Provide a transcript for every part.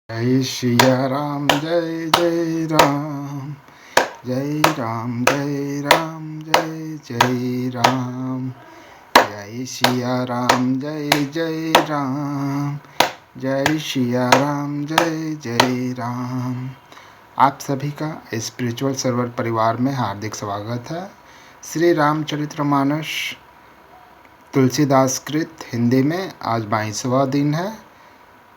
जय सिया राम जय जय राम, जय राम जय राम जय जय राम, जय सिया राम जय जय राम, जय सिया राम जय जय राम। आप सभी का स्पिरिचुअल सर्वर परिवार में हार्दिक स्वागत है। श्री रामचरितमानस तुलसीदास कृत हिंदी में आज 22वां दिन है।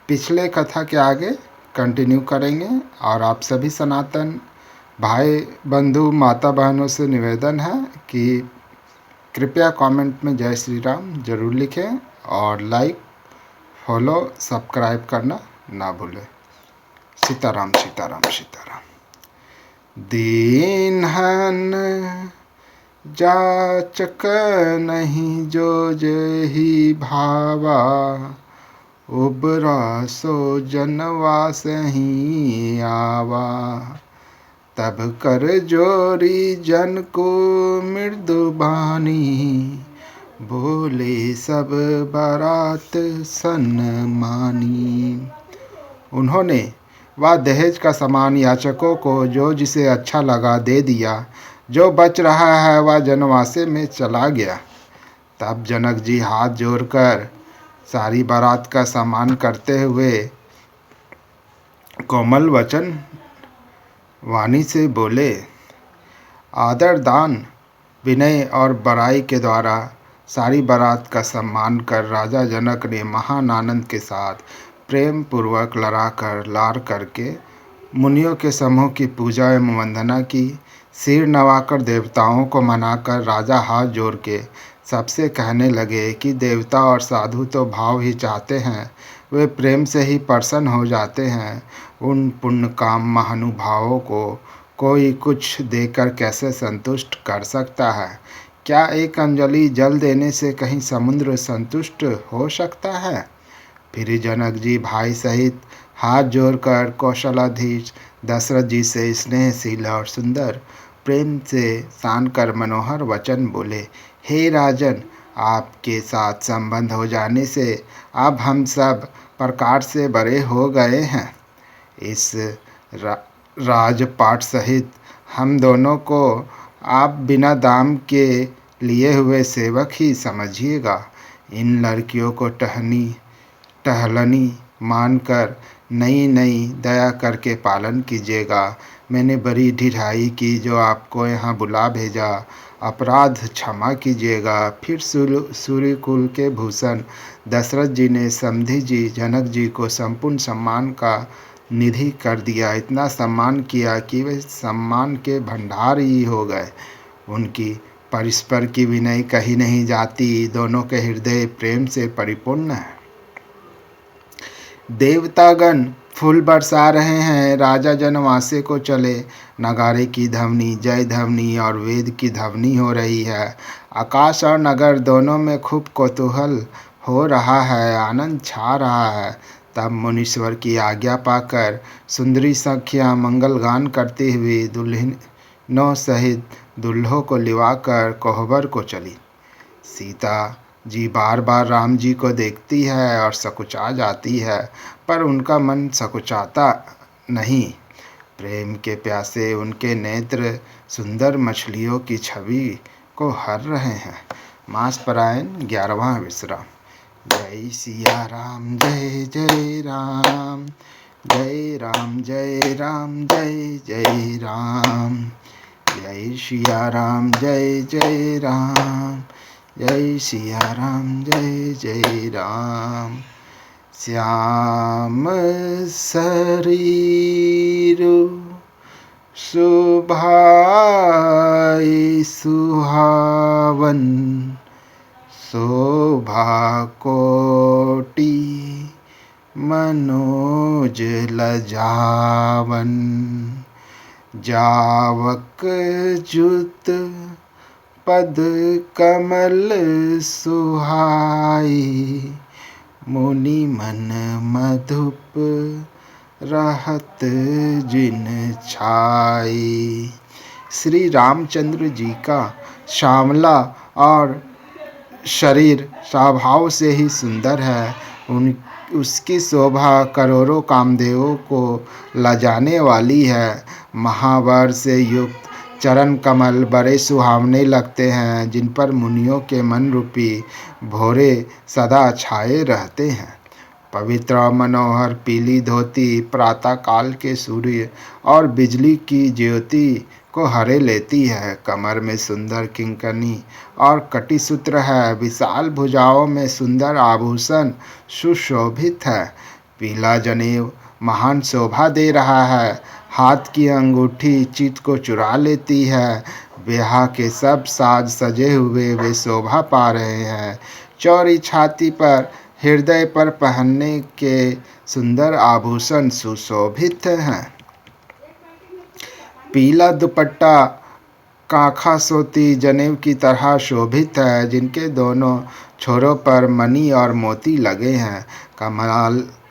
पिछले कथा के आगे कंटिन्यू करेंगे और आप सभी सनातन भाई बंधु माता बहनों से निवेदन है कि कृपया कमेंट में जय श्री राम जरूर लिखें और लाइक फॉलो सब्सक्राइब करना ना भूलें। सीताराम सीताराम सीताराम। दीनहन जाचक नहीं जो जही भावा, उबरा सो जनवास ही आवा। तब कर जोरी जन को मृदु बानी, बोले सब बारात सन्मानी। उन्होंने वह दहेज का सामान याचकों को जो जिसे अच्छा लगा दे दिया। जो बच रहा है वह जनवासे में चला गया। तब जनक जी हाथ जोड़कर सारी बारात का सम्मान करते हुए कोमल वचन वाणी से बोले। आदर दान विनय और बड़ाई के द्वारा सारी बारात का सम्मान कर राजा जनक ने महान आनंद के साथ प्रेम पूर्वक लार करके मुनियों के समूह की पूजा एवं वंदना की। सिर नवाकर देवताओं को मनाकर राजा हाथ जोड़ के सबसे कहने लगे कि देवता और साधु तो भाव ही चाहते हैं, वे प्रेम से ही प्रसन्न हो जाते हैं। उन पुण्य काम महानुभावों को कोई कुछ देकर कैसे संतुष्ट कर सकता है? क्या एक अंजलि जल देने से कहीं समुद्र संतुष्ट हो सकता है? फिर जनक जी भाई सहित हाथ जोड़कर कौशलाधीश दशरथ जी से स्नेहशील और सुंदर प्रेम से सान कर मनोहर वचन बोले। हे राजन, आपके साथ संबंध हो जाने से अब हम सब प्रकार से बड़े हो गए हैं। इस राजपाट सहित हम दोनों को आप बिना दाम के लिए हुए सेवक ही समझिएगा। इन लड़कियों को टहलनी मानकर नई दया करके पालन कीजिएगा। मैंने बड़ी ढिठाई की जो आपको यहाँ बुला भेजा, अपराध क्षमा कीजिएगा। फिर सूर्यकुल के भूषण दशरथ जी ने समधी जी जनक जी को संपूर्ण सम्मान का निधि कर दिया। इतना सम्मान किया कि वे सम्मान के भंडार ही हो गए। उनकी परस्पर की विनय कही नहीं जाती। दोनों के हृदय प्रेम से परिपूर्ण है। देवतागण फूल बरसा रहे हैं। राजा जनवासे को चले। नगारे की ध्वनि, जय ध्वनि और वेद की ध्वनि हो रही है। आकाश और नगर दोनों में खूब कौतूहल हो रहा है, आनंद छा रहा है। तब मुनीश्वर की आज्ञा पाकर सुंदरी सखियाँ मंगल गान करती हुई दुल्हनों सहित दुल्हों को लिवाकर कोहबर को चली। सीता जी बार बार राम जी को देखती है और सकुचा जाती है, पर उनका मन सकुचाता नहीं। प्रेम के प्यासे उनके नेत्र सुंदर मछलियों की छवि को हर रहे हैं। मास परायण 11वां विश्राम। जय सिया राम जय जय राम, जय राम जय राम जय जय राम, जय सिया राम जय जय राम, जय सिया राम जय जय राम। श्याम शरीर सुभाई सुहावन, शोभा कोटि मनोज लजावन। जावक जुत पद कमल सुहाई, मुनि मन मधुप रहत जिन छाई। श्री रामचंद्र जी का श्यामला और शरीर स्वभाव से ही सुंदर है। उसकी शोभा करोड़ों कामदेवों को लजाने वाली है। महावर से युक्त चरण कमल बड़े सुहावने लगते हैं, जिन पर मुनियों के मन रूपी भौरे सदा छाए रहते हैं। पवित्र और मनोहर पीली धोती प्रातः काल के सूर्य और बिजली की ज्योति को हरे लेती है। कमर में सुंदर किंकनी और कटिसूत्र है। विशाल भुजाओं में सुंदर आभूषण सुशोभित है। पीला जनेऊ महान शोभा दे रहा है। हाथ की अंगूठी चित्त को चुरा लेती है। ब्याह के सब साज सजे हुए वे शोभा पा रहे हैं। चौड़ी छाती पर हृदय पर पहनने के सुंदर आभूषण सुशोभित हैं। पीला दुपट्टा काखा सोती जनेऊ की तरह शोभित है, जिनके दोनों छोरों पर मणि और मोती लगे हैं।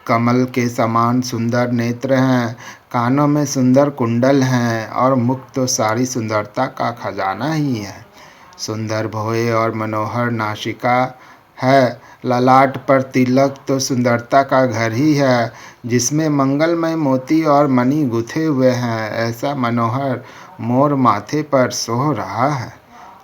कमल के समान सुंदर नेत्र हैं। कानों में सुंदर कुंडल हैं और मुख तो सारी सुंदरता का खजाना ही है। सुंदर भौहें और मनोहर नासिका है। ललाट पर तिलक तो सुंदरता का घर ही है, जिसमें मंगलमय मोती और मणि गुथे हुए हैं। ऐसा मनोहर मोर माथे पर सोह रहा है।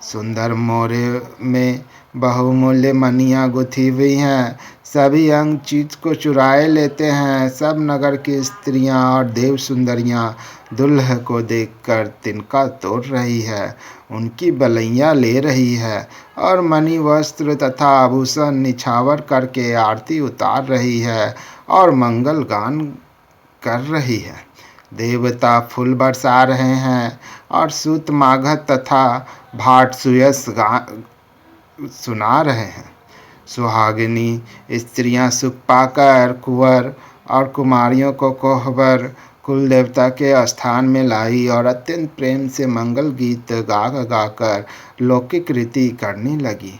सुंदर मोरे में बहुमूल्य मणियाँ गुथी हुई हैं। सभी अंग चित्त को चुराए लेते हैं। सब नगर की स्त्रियां और देव सुंदरियां दुल्हे को देखकर तिनका तोड़ रही है, उनकी बलैया ले रही है और मणि वस्त्र तथा आभूषण निछावर करके आरती उतार रही है और मंगल गान कर रही है। देवता फूल बरसा रहे हैं और सूत मागध तथा भाट सुयस सुना रहे हैं। सुहागिनी स्त्रियां सुख पाकर कुंवर और कुमारियों को कोहबर कुल देवता के स्थान में लाई और अत्यंत प्रेम से मंगल गीत गा गाकर लौकिक रीति करने लगी।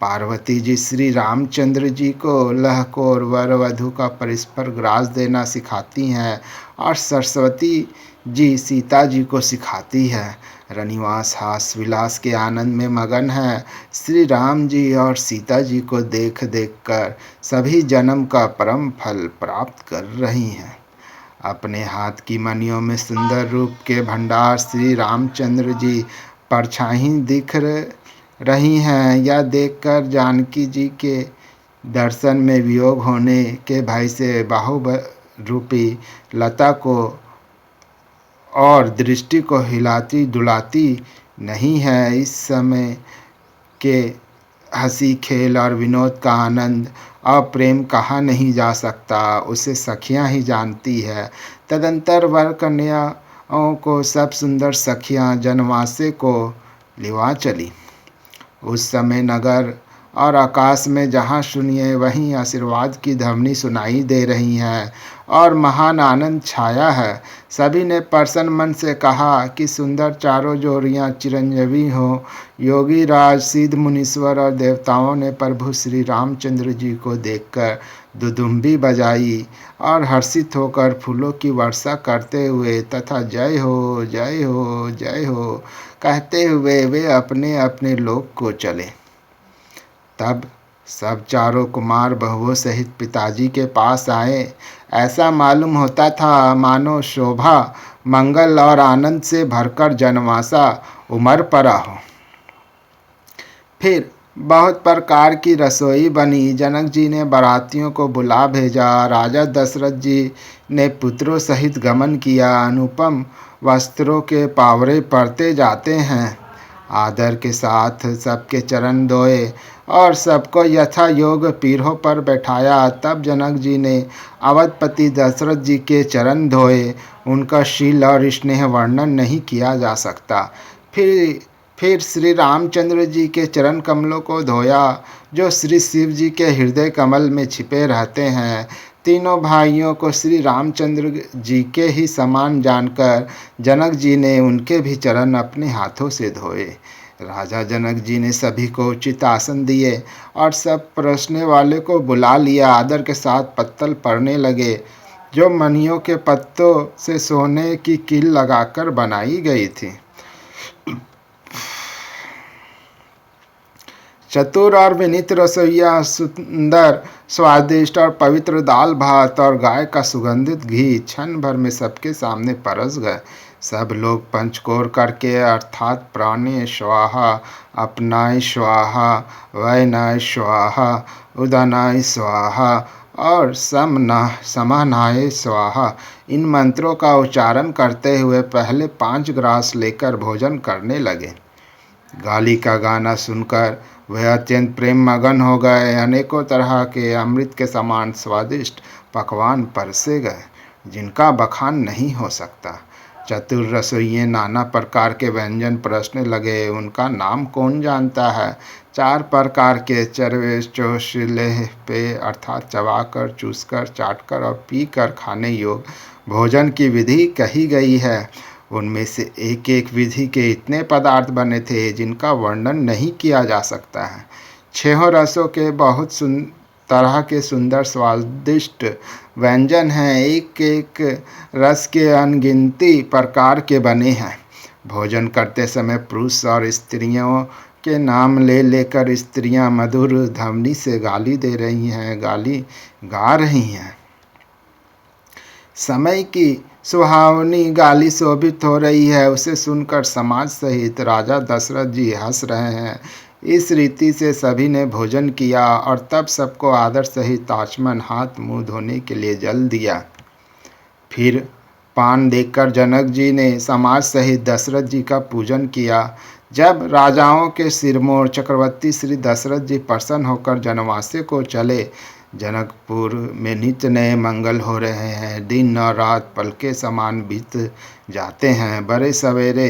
पार्वती जी श्री रामचंद्र जी को लहकोर वर वधु का परस्पर ग्रास देना सिखाती हैं और सरस्वती जी सीता जी को सिखाती है। रनिवास हास विलास के आनंद में मगन है। श्री राम जी और सीता जी को देख देख कर सभी जन्म का परम फल प्राप्त कर रही हैं। अपने हाथ की मणियों में सुंदर रूप के भंडार श्री रामचंद्र जी परछाई दिख रही हैं। यह देखकर जानकी जी के दर्शन में वियोग होने के भय से बाहुरूपी लता को और दृष्टि को हिलाती डुलाती नहीं है। इस समय के हंसी खेल और विनोद का आनंद और प्रेम कहा नहीं जा सकता, उसे सखियां ही जानती है। तदंतर वर कन्याओं को सब सुंदर सखियां जनवासे को लिवा चली। उस समय नगर और आकाश में जहाँ सुनिए वहीं आशीर्वाद की ध्वनि सुनाई दे रही है और महान आनंद छाया है। सभी ने प्रसन्न मन से कहा कि सुंदर चारों जोड़ियां चिरंजीवी हो। योगी राज सिद्ध मुनीश्वर और देवताओं ने प्रभु श्री रामचंद्र जी को देखकर दुदुम्बी बजाई और हर्षित होकर फूलों की वर्षा करते हुए तथा जय हो जय हो जय हो कहते हुए वे अपने अपने लोक को चले। तब सब चारों कुमार बहुओं सहित पिताजी के पास आए। ऐसा मालूम होता था मानो शोभा मंगल और आनंद से भरकर जनवासा उमड़ पड़ा हो। फिर बहुत प्रकार की रसोई बनी। जनक जी ने बारातियों को बुला भेजा। राजा दशरथ जी ने पुत्रों सहित गमन किया। अनुपम वस्त्रों के पावरे पड़ते जाते हैं। आदर के साथ सबके चरण धोए और सबको यथा योग पीढ़ों पर बैठाया। तब जनक जी ने अवधपति दशरथ जी के चरण धोए। उनका शील और स्नेह वर्णन नहीं किया जा सकता। फिर श्री रामचंद्र जी के चरण कमलों को धोया, जो श्री शिव जी के हृदय कमल में छिपे रहते हैं। तीनों भाइयों को श्री रामचंद्र जी के ही समान जानकर जनक जी ने उनके भी चरण अपने हाथों से धोए। राजा जनक जी ने सभी को उचित आसन दिए और सब परोसने वाले को बुला लिया। आदर के साथ पत्तल पड़ने लगे, जो मणियों के पत्तों से सोने की कील लगाकर बनाई गई थी। चतुर और विनीत रसोइया सुंदर स्वादिष्ट और पवित्र दाल भात और गाय का सुगंधित घी क्षण भर में सबके सामने परस गए। सब लोग पंचकोर करके अर्थात प्राणे स्वाहा, अपनाय स्वाहा, वैनाय स्वाहा, उदनाय स्वाहा और समानाय स्वाहा इन मंत्रों का उच्चारण करते हुए पहले 5 ग्रास लेकर भोजन करने लगे। गाली का गाना सुनकर वह अत्यंत प्रेम मगन हो गए। अनेकों तरह के अमृत के समान स्वादिष्ट पकवान परसे गए, जिनका बखान नहीं हो सकता। चतुर रसोइये नाना प्रकार के व्यंजन परसने लगे। उनका नाम कौन जानता है। 4 प्रकार के चरवे चोषिले पे अर्थात चबाकर, चूसकर, चाटकर और पीकर खाने योग भोजन की विधि कही गई है। उनमें से एक एक विधि के इतने पदार्थ बने थे जिनका वर्णन नहीं किया जा सकता है। 6 रसों के बहुत तरह के सुंदर स्वादिष्ट व्यंजन हैं। एक एक रस के अनगिनती प्रकार के बने हैं। भोजन करते समय पुरुष और स्त्रियों के नाम ले लेकर स्त्रियां मधुर ध्वनि से गाली दे रही हैं, गाली गा रही हैं। समय की सुहावनी गाली शोभित हो रही है, उसे सुनकर समाज सहित राजा दशरथ जी हंस रहे हैं। इस रीति से सभी ने भोजन किया और तब सबको आदर सहित आचमन हाथ मुंह धोने के लिए जल दिया। फिर पान देकर जनक जी ने समाज सहित दशरथ जी का पूजन किया। जब राजाओं के सिरमौर चक्रवर्ती श्री दशरथ जी प्रसन्न होकर जनवासे को चले। जनकपुर में नित्य नए मंगल हो रहे हैं। दिन और रात पल के समान बीत जाते हैं। बड़े सवेरे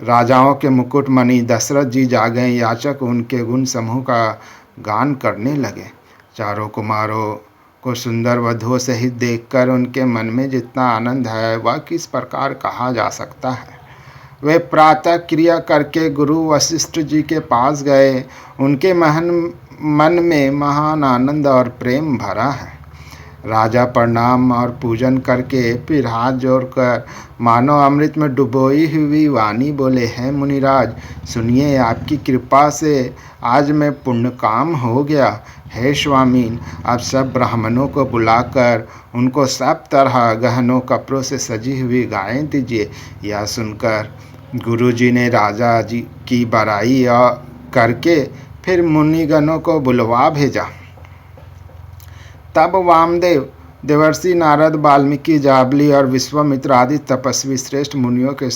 राजाओं के मुकुटमणि दशरथ जी जागे। याचक उनके गुण समूह का गान करने लगे। चारों कुमारों को सुंदर वधुओं सहित देखकर उनके मन में जितना आनंद है वह किस प्रकार कहा जा सकता है। वे प्रातः क्रिया करके गुरु वशिष्ठ जी के पास गए। उनके मन में महान आनंद और प्रेम भरा है। राजा प्रणाम और पूजन करके फिर हाथ जोड़कर मानो अमृत में डुबोई हुई वाणी बोले, है मुनिराज सुनिए, आपकी कृपा से आज मैं पुण्य काम हो गया। हे स्वामीन, आप सब ब्राह्मणों को बुलाकर उनको सब तरह गहनों कपड़ों से सजी हुई गायें दीजिए। यह सुनकर गुरुजी ने राजा जी की बड़ाई करके फिर मुनिगणों को बुलवा भेजा। तब वामदेव, देवर्षि नारद, वाल्मीकि, जाबली और विश्वामित्र आदि तपस्वी श्रेष्ठ मुनियों के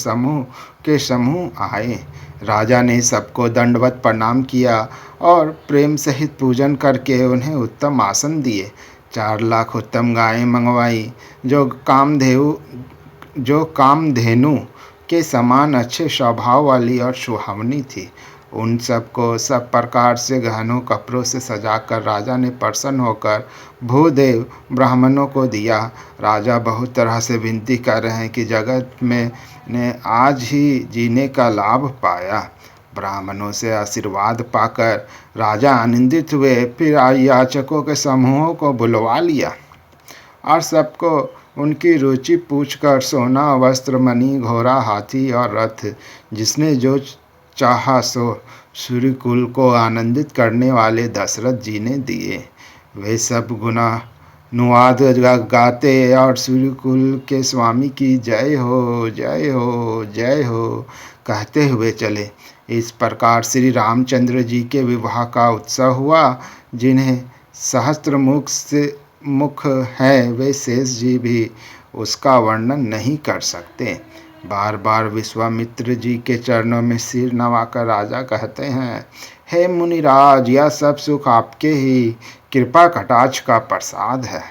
समूह आए। राजा ने सबको दंडवत प्रणाम किया और प्रेम सहित पूजन करके उन्हें उत्तम आसन दिए। 4 लाख उत्तम गायें मंगवाई जो कामधेनु के समान अच्छे स्वभाव वाली और सुहावनी थी। उन सबको सब प्रकार से गहनों कपड़ों से सजाकर राजा ने प्रसन्न होकर भूदेव ब्राह्मणों को दिया। राजा बहुत तरह से विनती कर रहे हैं कि जगत में ने आज ही जीने का लाभ पाया। ब्राह्मणों से आशीर्वाद पाकर राजा आनंदित हुए। फिर याचकों के समूहों को बुलवा लिया और सबको उनकी रुचि पूछकर सोना, वस्त्र, मणि, घोड़ा, हाथी और रथ जिसने जो चाहा सो सूर्यकुल को आनंदित करने वाले दशरथ जी ने दिए। वे सब गुणानुवाद गाते और सूर्यकुल के स्वामी की जय हो, जय हो, जय हो कहते हुए चले। इस प्रकार श्री रामचंद्र जी के विवाह का उत्सव हुआ। जिन्हें सहस्त्र मुख है वे शेष जी भी उसका वर्णन नहीं कर सकते। बार बार विश्वामित्र जी के चरणों में सिर नवाकर राजा कहते हैं, हे मुनिराज, यह सब सुख आपके ही कृपा कटाक्ष का प्रसाद है।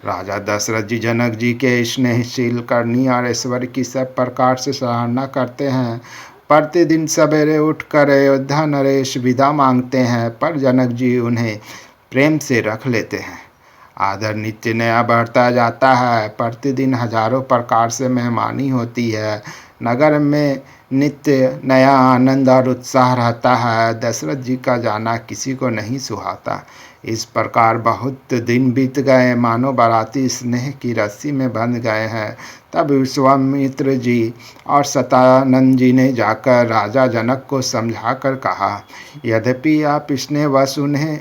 राजा दशरथ जी जनक जी के स्नेहशील, करनी और ऐश्वर्य की सब प्रकार से सराहना करते हैं। प्रतिदिन सवेरे उठकर अयोध्या नरेश विदा मांगते हैं, पर जनक जी उन्हें प्रेम से रख लेते हैं। आदर नित्य नया बढ़ता जाता है। प्रतिदिन हजारों प्रकार से मेहमानी होती है। नगर में नित्य नया आनंद और उत्साह रहता है। दशरथ जी का जाना किसी को नहीं सुहाता। इस प्रकार बहुत दिन बीत गए, मानो बाराती स्नेह की रस्सी में बंध गए हैं। तब विश्वामित्र जी और सतानंद जी ने जाकर राजा जनक को समझाकर कहा, यद्यपि आप इसने वश उन्हें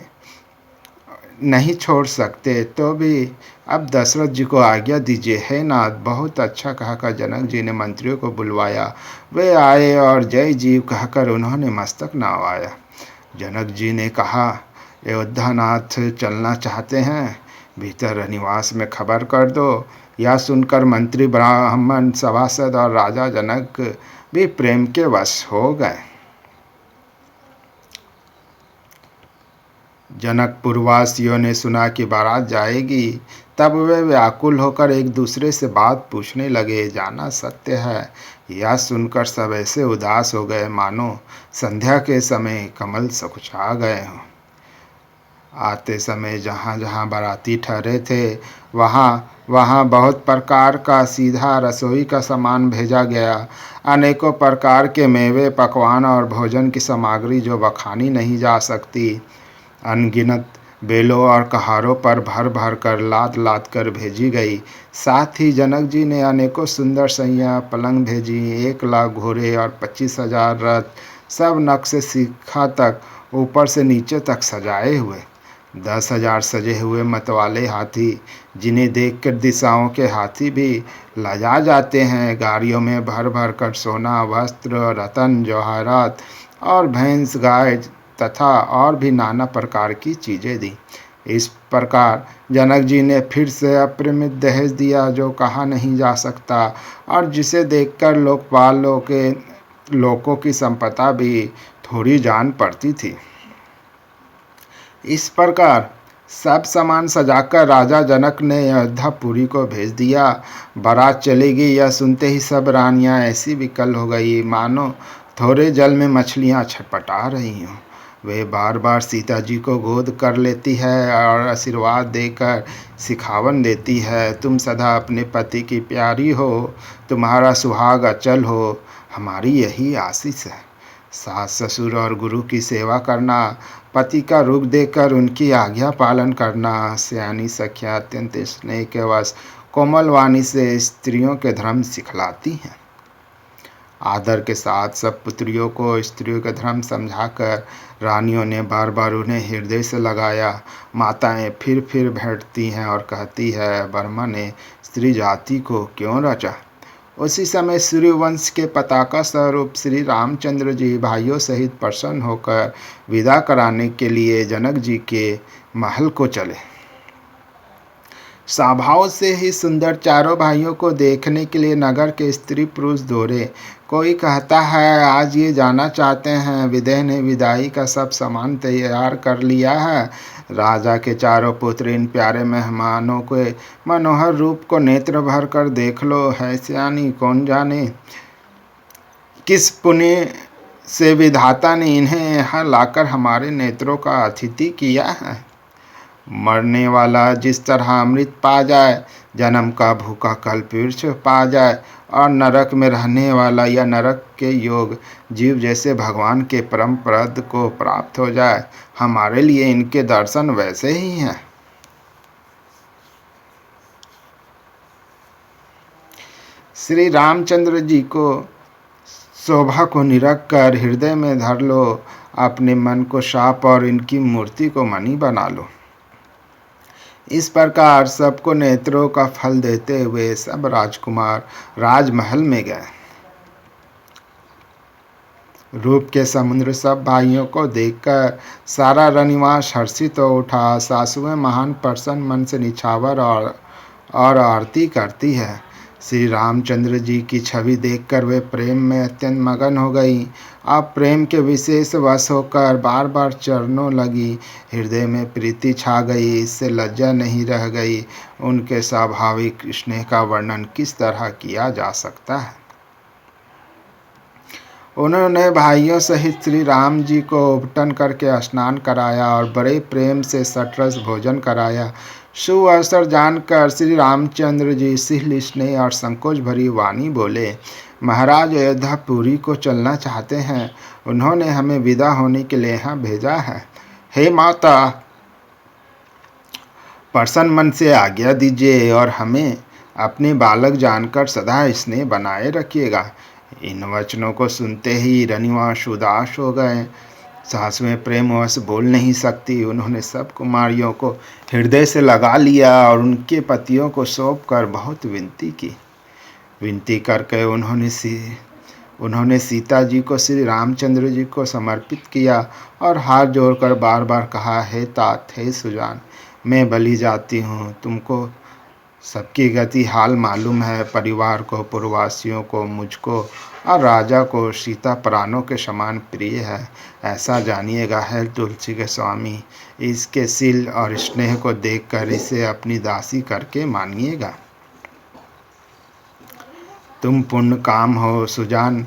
नहीं छोड़ सकते, तो भी अब दशरथ जी को आज्ञा दीजिए। हे नाथ, बहुत अच्छा कहकर जनक जी ने मंत्रियों को बुलवाया। वे आए और जय जीव कहकर उन्होंने मस्तक नवाया। जनक जी ने कहा, अयोध्यानाथ चलना चाहते हैं? भीतर निवास में खबर कर दो। यह सुनकर मंत्री, ब्राह्मण, सभासद और राजा जनक भी प्रेम के वश हो गए। जनकपुरवासियों ने सुना कि बारात जाएगी, तब वे व्याकुल होकर एक दूसरे से बात पूछने लगे। जाना सत्य है, यह सुनकर सब ऐसे उदास हो गए मानो संध्या के समय कमल सकुचा गए हों। आते समय जहाँ जहाँ बाराती ठहरे थे, वहाँ वहाँ बहुत प्रकार का सीधा रसोई का सामान भेजा गया। अनेकों प्रकार के मेवे, पकवान और भोजन की सामग्री जो बखानी नहीं जा सकती, अनगिनत बेलों और कहारों पर भर भर कर लाद लाद कर भेजी गई। साथ ही जनक जी ने अनेकों सुंदर सैया पलंग भेजी, 1,00,000 घोड़े और 25,000 रथ, सब नक्शे सीखा तक ऊपर से नीचे तक सजाए हुए। 10,000 सजे हुए मतवाले हाथी, जिन्हें देखकर दिशाओं के हाथी भी लजा जाते हैं। गाड़ियों में भर भर कर सोना, वस्त्र, रतन, जवाहरात और भैंस, गाय तथा और भी नाना प्रकार की चीज़ें दी। इस प्रकार जनक जी ने फिर से अपरिमित दहेज दिया, जो कहा नहीं जा सकता और जिसे देखकर लोकपालों के लोगों की संपदा भी थोड़ी जान पड़ती थी। इस प्रकार सब सामान सजाकर राजा जनक ने अयोध्यापुरी को भेज दिया। बारात चली गई। यह सुनते ही सब रानियां ऐसी विकल हो गई मानो थोड़े जल में मछलियां छटपटा रही हों। वे बार बार सीता जी को गोद कर लेती है और आशीर्वाद देकर सिखावन देती है, तुम सदा अपने पति की प्यारी हो, तुम्हारा सुहाग अचल हो, हमारी यही आशीष है। सास ससुर और गुरु की सेवा करना, पति का रुख देकर उनकी आज्ञा पालन करना, सयानी सखियाँ अत्यंत स्नेह के वश कोमल वाणी से स्त्रियों के धर्म सिखलाती हैं। आदर के साथ सब पुत्रियों को स्त्रियों का धर्म समझाकर रानियों ने बार बार उन्हें हृदय से लगाया। माताएं फिर बैठती हैं और कहती है, ब्रह्मा ने स्त्री जाति को क्यों रचा। उसी समय सूर्यवंश के पताका स्वरूप श्री रामचंद्र जी भाइयों सहित प्रसन्न होकर विदा कराने के लिए जनक जी के महल को चले। स्वभाव से ही सुंदर चारों भाइयों को देखने के लिए नगर के स्त्री पुरुष दौड़े। कोई कहता है, आज ये जाना चाहते हैं, विदेह ने विदाई का सब सामान तैयार कर लिया है। राजा के चारों पुत्र इन प्यारे मेहमानों के मनोहर रूप को नेत्र भर कर देख लो। है सयानी, कौन जाने किस पुण्य से विधाता ने इन्हें यहाँ लाकर हमारे नेत्रों का अतिथि किया है। मरने वाला जिस तरह अमृत पा जाए, जन्म का भूखा कल्पवृक्ष पा जाए और नरक में रहने वाला या नरक के योग जीव जैसे भगवान के परम पद को प्राप्त हो जाए, हमारे लिए इनके दर्शन वैसे ही हैं। श्री रामचंद्र जी को शोभा को निरख कर हृदय में धर लो, अपने मन को साफ और इनकी मूर्ति को मणि बना लो। इस प्रकार सबको नेत्रों का फल देते हुए सब राजकुमार राजमहल में गए। रूप के समुद्र सब भाइयों को देखकर सारा रनिवास हर्षित हो उठा। सासुएं महान प्रसन्न मन से निछावर और आरती करती है। श्री रामचंद्र जी की छवि देखकर वे प्रेम में अत्यंत मगन हो गई। अब प्रेम के विशेष वश होकर बार बार चरणों लगी। हृदय में प्रीति छा गई, इससे लज्जा नहीं रह गई। उनके स्वाभाविक स्नेह का वर्णन किस तरह किया जा सकता है। उन्होंने भाइयों सहित श्री राम जी को उपटन करके स्नान कराया और बड़े प्रेम से सटरस भोजन कराया। शुभ अवसर जानकर श्री रामचंद्र जी शील स्नेह और संकोच भरी वाणी बोले, महाराज अयोध्यापुरी को चलना चाहते हैं, उन्होंने हमें विदा होने के लिए यहाँ भेजा है। हे माता, प्रसन्न मन से आज्ञा दीजिए और हमें अपने बालक जानकर सदा स्नेह बनाए रखिएगा। इन वचनों को सुनते ही रनिवास उदास हो गए। सासुएं प्रेमवश बोल नहीं सकती। उन्होंने सब कुमारियों को हृदय से लगा लिया और उनके पतियों को सौंप कर बहुत विनती की। विनती करके उन्होंने सीता जी को श्री रामचंद्र जी को समर्पित किया और हाथ जोड़कर बार बार कहा, हे तात, हे सुजान, मैं बलि जाती हूँ। तुमको सबकी गति हाल मालूम है। परिवार को, पूर्ववासियों को, मुझको और राजा को सीता प्राणों के समान प्रिय है। ऐसा जानिएगा है तुलसी के स्वामी, इसके शील और स्नेह को देखकर इसे अपनी दासी करके मानिएगा। तुम पुण्य काम हो, सुजान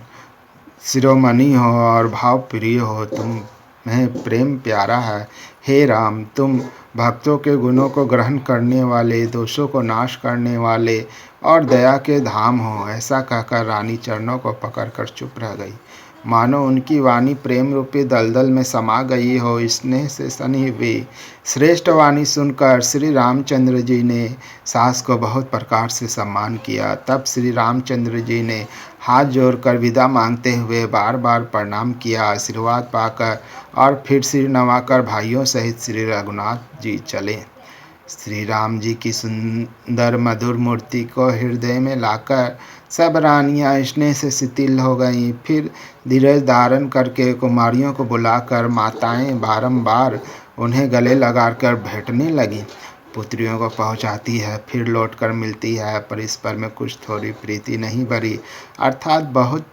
शिरोमणि हो और भाव प्रिय हो। तुम्हें प्रेम प्यारा है। हे राम, तुम भक्तों के गुणों को ग्रहण करने वाले, दोषों को नाश करने वाले और दया के धाम हो। ऐसा कहकर रानी चरणों को पकड़कर चुप रह गई, मानो उनकी वाणी प्रेम रूपी दलदल में समा गई हो। स्नेह से सनी हुई श्रेष्ठ वाणी सुनकर श्री रामचंद्र जी ने सास को बहुत प्रकार से सम्मान किया। तब श्री रामचंद्र जी ने हाथ जोड़कर विदा मांगते हुए बार बार प्रणाम किया। आशीर्वाद पाकर और फिर सिर नवाकर भाइयों सहित श्री रघुनाथ जी चले। श्री राम जी की सुंदर मधुर मूर्ति को हृदय में लाकर सब रानियां स्नेह से शिथिल हो गईं। फिर धीरज धारण करके कुमारियों को बुलाकर माताएं बारंबार उन्हें गले लगाकर भेंटने लगीं। पुत्रियों को पहुंचाती है, फिर लौटकर मिलती है, पर इस पर में कुछ थोड़ी प्रीति नहीं बढ़ी, अर्थात बहुत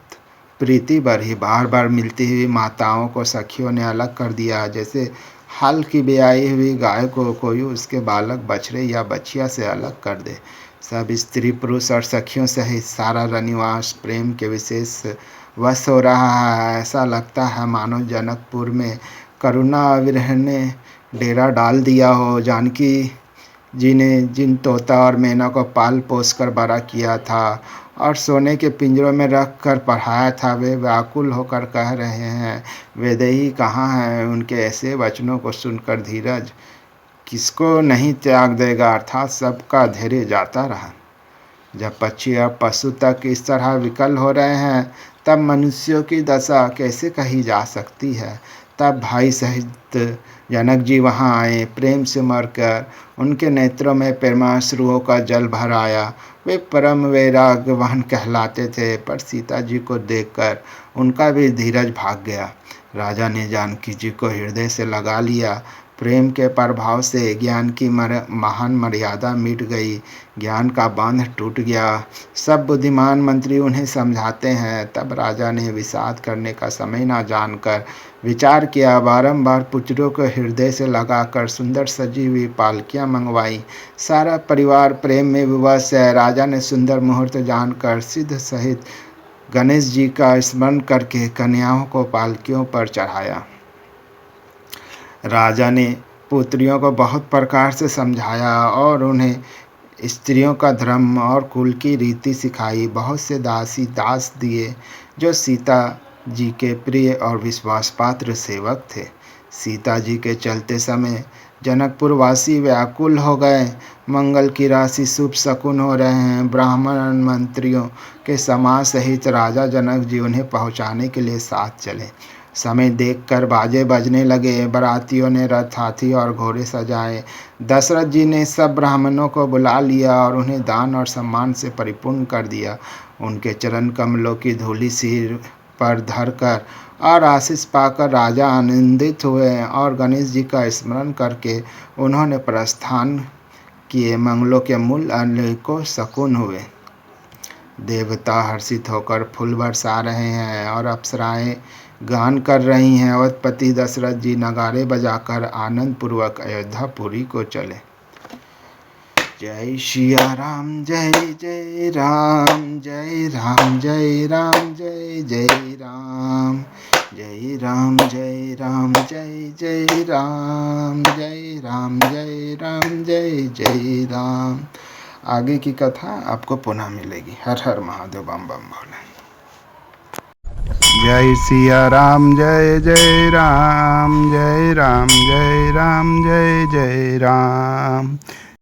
प्रीति बढ़ी। बार बार मिलती हुई माताओं को सखियों ने अलग कर दिया, जैसे हाल की ब्याई हुई गाय को कोई उसके बालक बछड़े या बछिया से अलग कर दे। सब स्त्री पुरुष और सखियों सहित सारा रनिवास प्रेम के विशेष वश हो रहा है। ऐसा लगता है मानो जनकपुर में करुणा विरह ने डेरा डाल दिया हो। जानकी जी ने जिन तोता और मैना को पाल पोस कर बड़ा किया था और सोने के पिंजरों में रख कर पढ़ाया था, वे व्याकुल होकर कह रहे हैं, वैदेही कहाँ है? उनके ऐसे वचनों को सुनकर धीरज किसको नहीं त्याग देगा, अर्थात सबका धैर्य जाता रहा। जब पक्षी और पशु तक इस तरह विकल हो रहे हैं, तब मनुष्यों की दशा कैसे कही जा सकती है। तब भाई सहित जनक जी वहाँ आए। प्रेम से मरकर उनके नेत्रों में प्रेमाश्रुओं का जल भर आया। वे परम वैराग्यवान कहलाते थे, पर सीता जी को देखकर उनका भी धीरज भाग गया। राजा ने जानकी जी को हृदय से लगा लिया। प्रेम के प्रभाव से ज्ञान की महान मर्यादा मिट गई, ज्ञान का बांध टूट गया। सब बुद्धिमान मंत्री उन्हें समझाते हैं। तब राजा ने विषाद करने का समय न जानकर विचार किया। बारंबार पुत्रों को हृदय से लगाकर सुंदर सजी हुई पालकियां मंगवाई। सारा परिवार प्रेम में विवश है। राजा ने सुंदर मुहूर्त जानकर सिद्ध सहित गणेश जी का स्मरण करके कन्याओं को पालकियों पर चढ़ाया। राजा ने पुत्रियों को बहुत प्रकार से समझाया और उन्हें स्त्रियों का धर्म और कुल की रीति सिखाई। बहुत से दासी दास दिए जो सीता जी के प्रिय और विश्वास पात्र सेवक थे। सीता जी के चलते समय जनकपुर वासी व्याकुल हो गए। मंगल की राशि शुभ शकुन हो रहे हैं। ब्राह्मण मंत्रियों के समाज सहित राजा जनक जी उन्हें पहुंचाने के लिए साथ चले। समय देखकर बाजे बजने लगे। बारातियों ने रथ, हाथी और घोड़े सजाए। दशरथ जी ने सब ब्राह्मणों को बुला लिया और उन्हें दान और सम्मान से परिपूर्ण कर दिया। उनके चरण कमलों की धूलि सिर पर धरकर और आशीष पाकर राजा आनंदित हुए और गणेश जी का स्मरण करके उन्होंने प्रस्थान किए। मंगलों के मूल अनेकों शकुन हुए। देवता हर्षित होकर फूल बरसा रहे हैं और अप्सराएं गान कर रही हैं। अवधपति दशरथ जी नगाड़े बजाकर आनंद पूर्वक अयोध्यापुरी को चले। जय सिया राम, जय जय राम, जय राम जय राम, जय जय राम, जय राम जय राम, जय जय राम, जय राम जय राम, जय जय राम। आगे की कथा आपको पुनः मिलेगी। हर हर महादेव, बम बम भोले। जय सिया राम जय जय राम, जय राम जय राम जय जय राम।